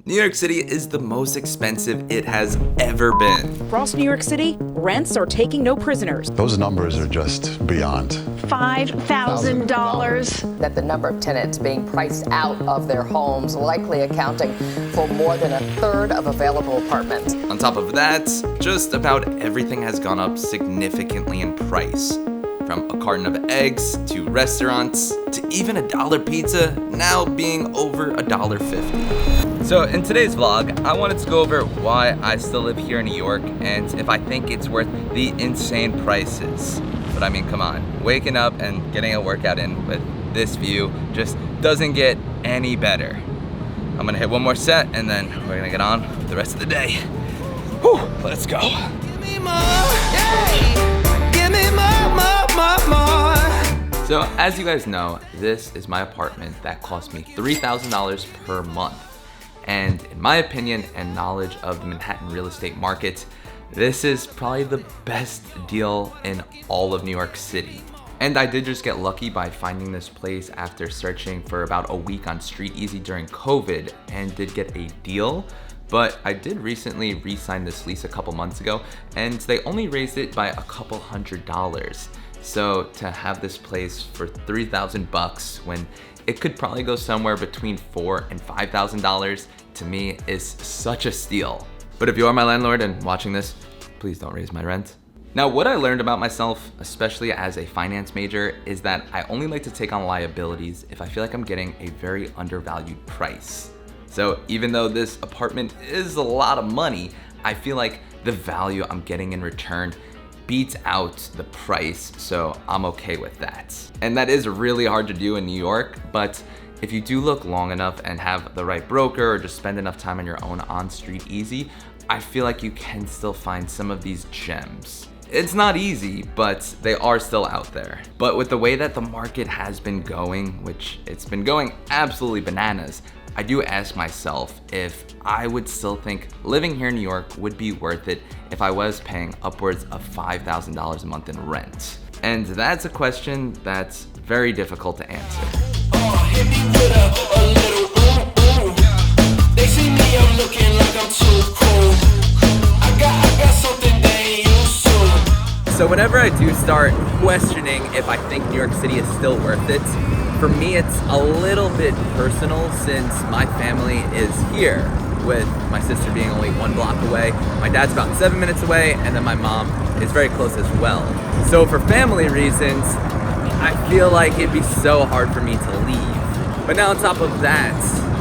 New York City is the most expensive it has ever been. Across New York City, rents are taking no prisoners. Those numbers are just beyond. $5,000. That the number of tenants being priced out of their homes, likely accounting for more than a third of available apartments. On top of that, just about everything has gone up significantly in price. From a carton of eggs, to restaurants, to even $1 pizza now being over $1.50. So in today's vlog, I wanted to go over why I still live here in New York and if I think it's worth the insane prices. But I mean, come on, waking up and getting a workout in with this view just doesn't get any better. I'm gonna hit one more set and then we're gonna get on with the rest of the day. Whew, let's go. Give me more, yeah. Give me more. So as you guys know, this is my apartment that cost me $3,000 per month. And in my opinion and knowledge of the Manhattan real estate market, this is probably the best deal in all of New York City. And I did just get lucky by finding this place after searching for about a week on StreetEasy during COVID and did get a deal. But I did recently re-sign this lease a couple months ago and they only raised it by a couple $100s. So to have this place for $3,000 when it could probably go somewhere between $4,000 and $5,000 to me is such a steal. But if you are my landlord and watching this, please don't raise my rent. Now, what I learned about myself, especially as a finance major, is that I only like to take on liabilities if I feel like I'm getting a very undervalued price. So even though this apartment is a lot of money, I feel like the value I'm getting in return beats out the price, so I'm okay with that. And that is really hard to do in New York, but if you do look long enough and have the right broker or just spend enough time on your own on StreetEasy, I feel like you can still find some of these gems. It's not easy, but they are still out there. But with the way that the market has been going, which it's been going absolutely bananas, I do ask myself if I would still think living here in New York would be worth it if I was paying upwards of $5,000 a month in rent. And that's a question that's very difficult to answer. They see me, I'm looking like I'm too cool. I got something they used to. So whenever I do start questioning if I think New York City is still worth it, for me it's a little bit personal since my family is here, with my sister being only 1 block away, my dad's about 7 minutes away, and then my mom is very close as well. So for family reasons, I feel like it'd be so hard for me to leave. But now on top of that,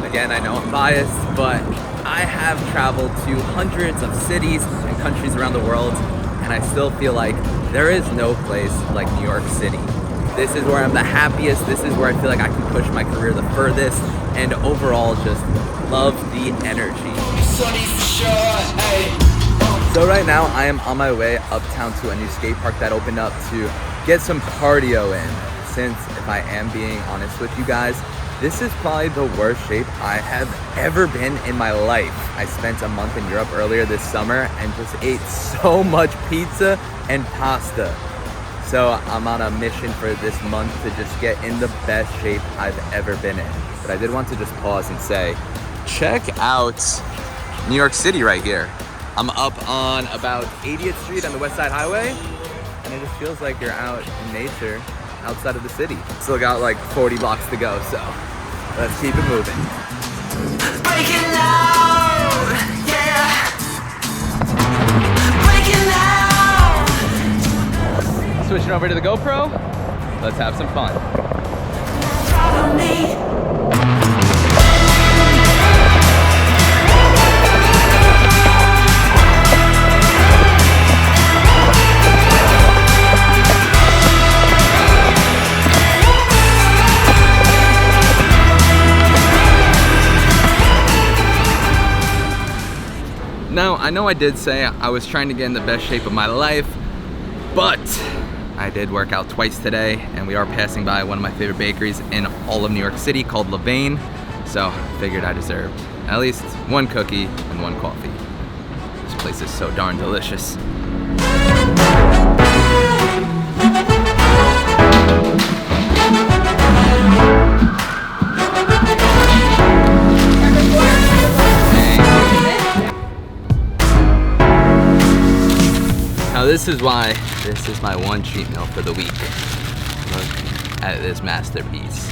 again, I know I'm biased, but I have traveled to hundreds of cities and countries around the world, and I still feel like there is no place like New York City. This is where I'm the happiest, this is where I feel like I can push my career the furthest, and overall just love the energy. So right now I am on my way uptown to a new skate park that opened up to get some cardio in. Since if I am being honest with you guys, this is probably the worst shape I have ever been in my life. I spent a month in Europe earlier this summer and just ate so much pizza and pasta. So I'm on a mission for this month to just get in the best shape I've ever been in. But I did want to just pause and say, check out New York City right here. I'm up on about 80th Street on the West Side Highway, and it just feels like you're out in nature outside of the city. Still got like 40 blocks to go, so let's keep it moving. Breaking out, yeah. Breaking out. Switching over to the GoPro. Let's have some fun. Follow me. Now, I know I did say I was trying to get in the best shape of my life, but I did work out twice today, and we are passing by one of my favorite bakeries in all of New York City called Levain, so I figured I deserved at least 1 cookie and 1 coffee. This place is so darn delicious. this is why this is my one cheat meal for the week. Look at this masterpiece.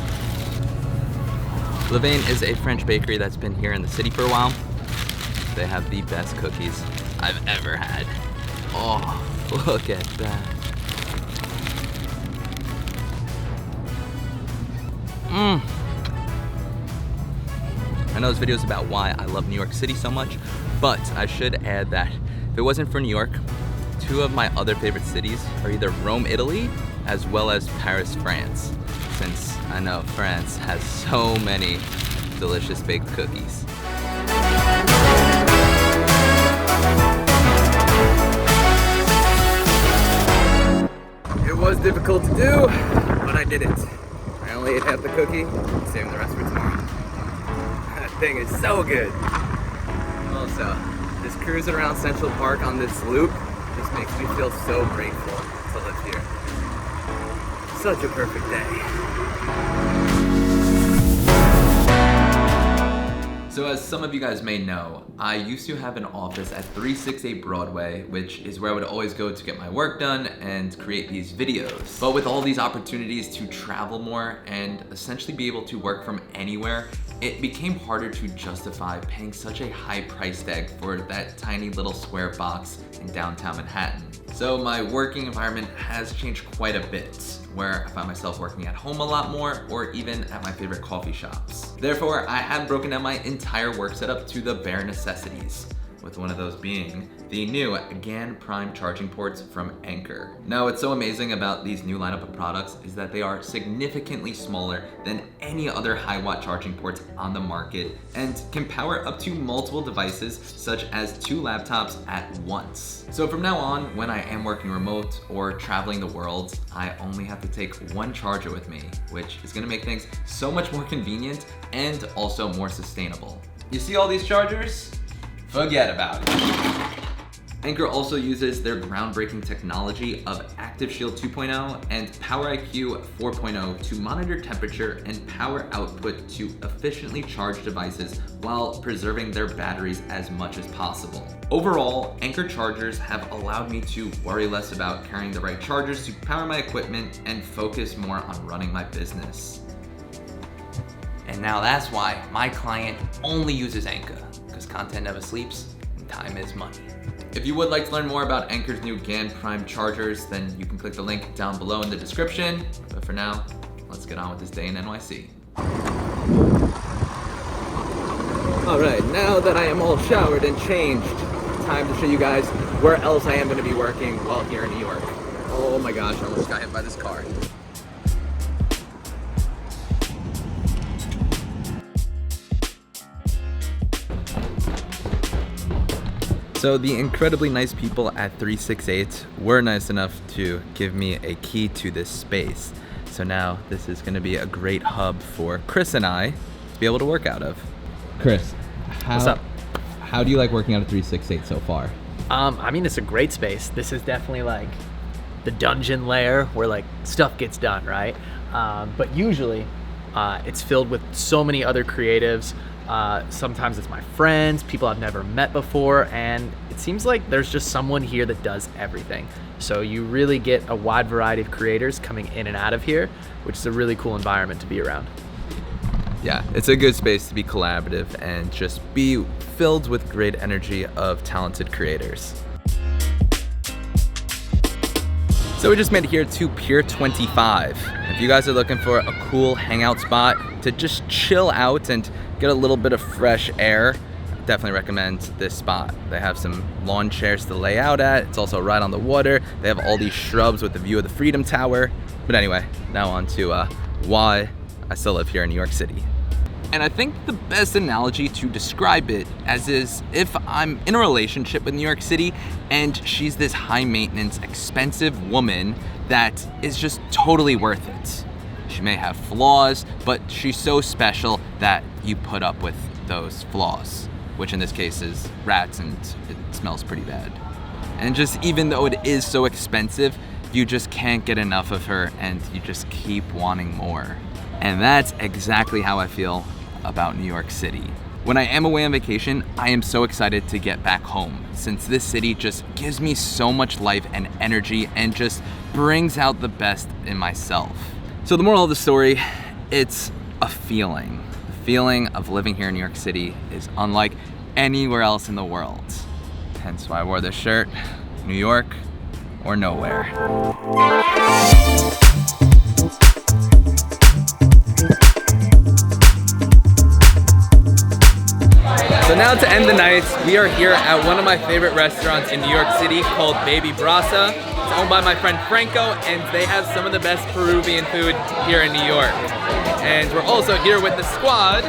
Levain is a French bakery that's been here in the city for a while. They have the best cookies I've ever had. Oh, look at that. I know this video is about why I love New York City so much, but I should add that if it wasn't for New York, two of my other favorite cities are either Rome, Italy, as well as Paris, France, since I know France has so many delicious baked cookies. It was difficult to do, but I did it. I only ate half the cookie, saving the rest for tomorrow. That thing is so good. Also, just cruising around Central Park on this loop just makes me feel so grateful to live here. Such a perfect day. So as some of you guys may know, I used to have an office at 368 Broadway, which is where I would always go to get my work done and create these videos. But with all these opportunities to travel more and essentially be able to work from anywhere, it became harder to justify paying such a high price tag for that tiny little square box in downtown Manhattan. So my working environment has changed quite a bit, where I find myself working at home a lot more, or even at my favorite coffee shops. Therefore, I have broken down my entire work setup to the bare necessities, with one of those being the new GaN Prime charging ports from Anker. Now, what's so amazing about these new lineup of products is that they are significantly smaller than any other high watt charging ports on the market and can power up to multiple devices, such as 2 laptops at once. So from now on, when I am working remote or traveling the world, I only have to take one charger with me, which is gonna make things so much more convenient and also more sustainable. You see all these chargers? Forget about it. Anker also uses their groundbreaking technology of Active Shield 2.0 and Power IQ 4.0 to monitor temperature and power output to efficiently charge devices while preserving their batteries as much as possible. Overall, Anker chargers have allowed me to worry less about carrying the right chargers to power my equipment and focus more on running my business. And now that's why my client only uses Anker, because content never sleeps and time is money. If you would like to learn more about Anker's new GaN Prime chargers, then you can click the link down below in the description. But for now, let's get on with this day in NYC. All right, now that I am all showered and changed, time to show you guys where else I am gonna be working while here in New York. Oh my gosh, I almost got hit by this car. So the incredibly nice people at 368 were nice enough to give me a key to this space. So now this is gonna be a great hub for Chris and I to be able to work out of. Chris, what's up? How do you like working out at 368 so far? I mean, it's a great space. This is definitely like the dungeon lair where like stuff gets done, right? But usually it's filled with so many other creatives. Sometimes it's my friends, people I've never met before, and it seems like there's just someone here that does everything. So you really get a wide variety of creators coming in and out of here, which is a really cool environment to be around. Yeah, it's a good space to be collaborative and just be filled with great energy of talented creators. So we just made it here to Pier 25. If you guys are looking for a cool hangout spot to just chill out and get a little bit of fresh air, definitely recommend this spot. They have some lawn chairs to lay out at. It's also right on the water. They have all these shrubs with the view of the Freedom Tower. But anyway, now on to why I still live here in New York City. And I think the best analogy to describe it as is if I'm in a relationship with New York City and she's this high maintenance, expensive woman that is just totally worth it. She may have flaws, but she's so special that you put up with those flaws, which in this case is rats, and it smells pretty bad. And just even though it is so expensive, you just can't get enough of her and you just keep wanting more. And that's exactly how I feel about New York City. When I am away on vacation, I am so excited to get back home, since this city just gives me so much life and energy and just brings out the best in myself. So the moral of the story, it's a feeling. The feeling of living here in New York City is unlike anywhere else in the world. Hence why I wore this shirt, New York or nowhere. So now to end the night, we are here at one of my favorite restaurants in New York City called Baby Brasa. It's owned by my friend Franco, and they have some of the best Peruvian food here in New York. And we're also here with the squad.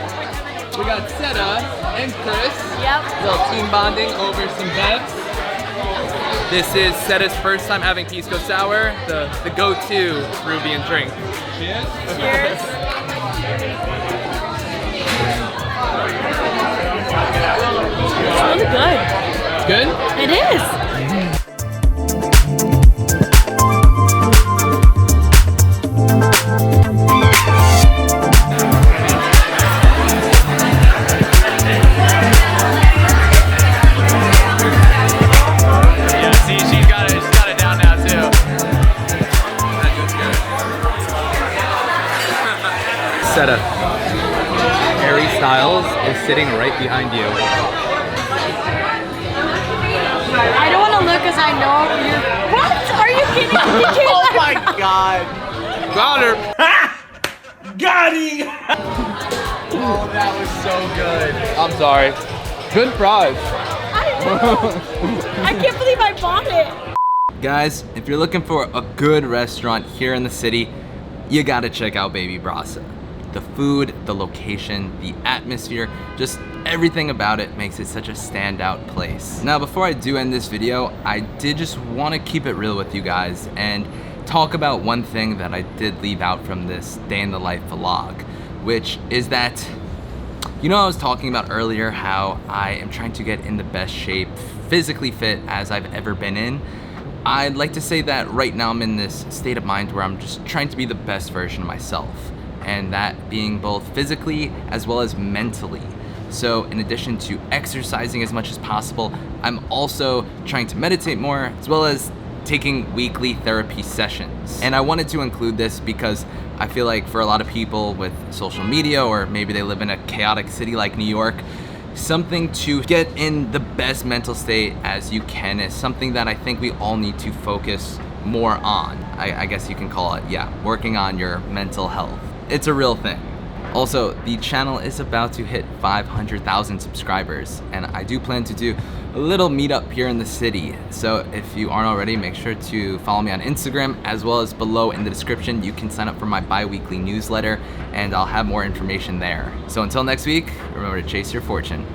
We got Seta and Chris. Yep. A little team bonding over some bevs. This is Seta's first time having pisco sour, the go-to Peruvian drink. Cheers. Cheers. It's really good. It's good? It is. Yeah, see, she's got it down now too. Seta. Harry Styles is sitting right behind you. I don't want to look because I know you. What? Are you kidding me? Oh my god! Got her! Got him! Oh, that was so good. I'm sorry. Good fries. I can't believe I bought it. Guys, if you're looking for a good restaurant here in the city, you gotta check out Baby Brasa. The food, the location, the atmosphere, just everything about it makes it such a standout place. Now, before I do end this video, I did just want to keep it real with you guys and talk about one thing that I did leave out from this day in the life vlog, which is that, you know, I was talking about earlier how I am trying to get in the best shape, physically fit as I've ever been in. I'd like to say that right now I'm in this state of mind where I'm just trying to be the best version of myself, and that being both physically as well as mentally. So in addition to exercising as much as possible, I'm also trying to meditate more, as well as taking weekly therapy sessions. And I wanted to include this because I feel like for a lot of people with social media, or maybe they live in a chaotic city like New York, something to get in the best mental state as you can is something that I think we all need to focus more on. I guess you can call it, yeah, working on your mental health. It's a real thing. Also, the channel is about to hit 500,000 subscribers, and I do plan to do a little meetup here in the city. So if you aren't already, make sure to follow me on Instagram, as well as below in the description, you can sign up for my bi-weekly newsletter, and I'll have more information there. So until next week, remember to chase your fortune.